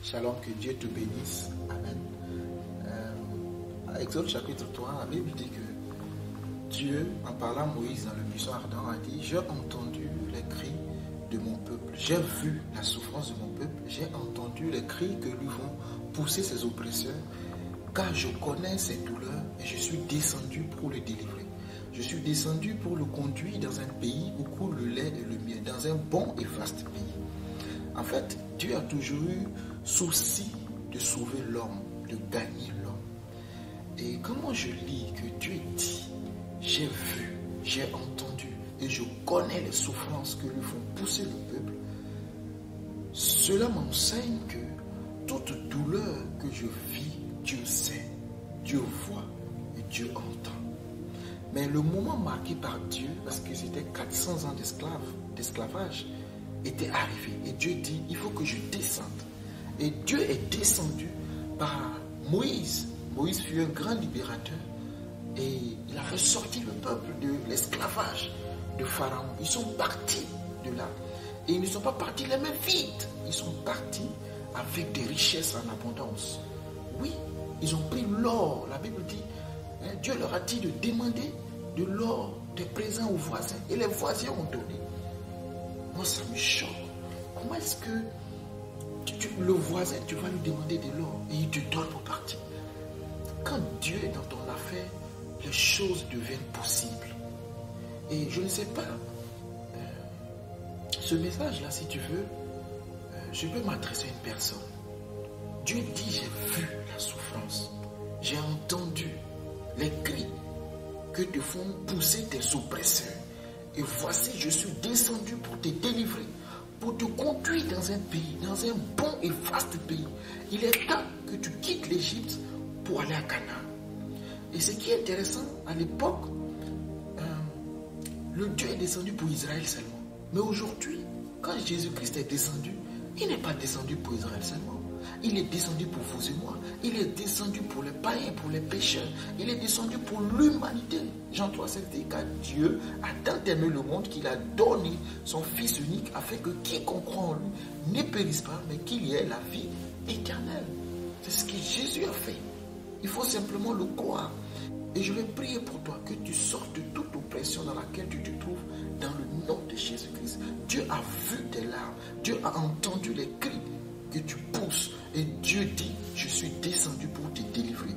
Shalom, que Dieu te bénisse. Amen. Exode chapitre 3, la Bible dit que Dieu, en parlant à Moïse dans le buisson ardent, a dit: j'ai entendu les cris de mon peuple, j'ai vu la souffrance de mon peuple, j'ai entendu les cris que lui font pousser ses oppresseurs, car je connais ses douleurs et je suis descendu pour le délivrer. Je suis descendu pour le conduire dans un pays où coule le lait et le miel, dans un bon et vaste pays. En fait, Dieu a toujours eu souci de sauver l'homme, de gagner l'homme. Et comment je lis que Dieu dit: j'ai vu, j'ai entendu et je connais les souffrances que lui font pousser le peuple, cela m'enseigne que toute douleur que je vis, Dieu sait, Dieu voit et Dieu entend. Mais le moment marqué par Dieu, parce que c'était 400 ans d'esclavage, était arrivé. Et Dieu dit: il faut que je descende. Et Dieu est descendu par Moïse. Moïse fut un grand libérateur. Et il a ressorti le peuple de l'esclavage de Pharaon. Ils sont partis de là. Et ils ne sont pas partis les mains vides. Ils sont partis avec des richesses en abondance. Oui, ils ont pris l'or. La Bible dit, Dieu leur a dit de demander de l'or, des présents aux voisins. Et les voisins ont donné. Moi, ça me choque. Comment est-ce que le voisin, tu vas lui demander de l'or et il te donne pour partir? Quand Dieu est dans ton affaire, les choses deviennent possibles. Et je ne sais pas, ce message-là, si tu veux, je peux m'adresser à une personne. Dieu dit: j'ai vu la souffrance, j'ai entendu les cris que te font pousser tes oppresseurs. Et voici, je suis descendu pour te délivrer, pour te conduire dans un pays, dans un bon et vaste pays. Il est temps que tu quittes l'Égypte pour aller à Canaan. Et ce qui est intéressant, à l'époque, le Dieu est descendu pour Israël seulement. Mais aujourd'hui, quand Jésus-Christ est descendu, il n'est pas descendu pour Israël seulement. Il est descendu pour vous et moi. Il est descendu pour les païens, pour les pécheurs. Il est descendu pour l'humanité. Jean 3,7 dit: car Dieu a tant aimé le monde qu'il a donné son Fils unique afin que quiconque croit en lui ne périsse pas, mais qu'il y ait la vie éternelle. C'est ce que Jésus a fait. Il faut simplement le croire. Et je vais prier pour toi que tu sortes de toute oppression dans laquelle tu te trouves dans le nom de Jésus-Christ. Dieu a vu tes larmes. Dieu a entendu les cris que tu pousses. Et Dieu dit: je suis descendu pour te délivrer.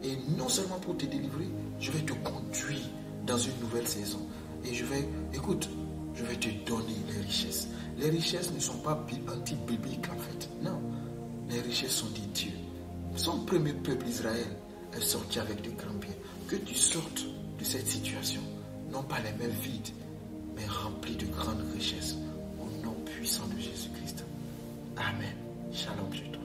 Et non seulement pour te délivrer, je vais te conduire dans une nouvelle saison. Et je vais te donner les richesses. Les richesses ne sont pas anti-bibliques en fait. Non. Les richesses sont de Dieu. Son premier peuple, Israël, est sorti avec de grands biens. Que tu sortes de cette situation, non pas les mains vides, mais remplies de grandes richesses, au nom puissant de Jésus-Christ. Amen. Shalom chez toi.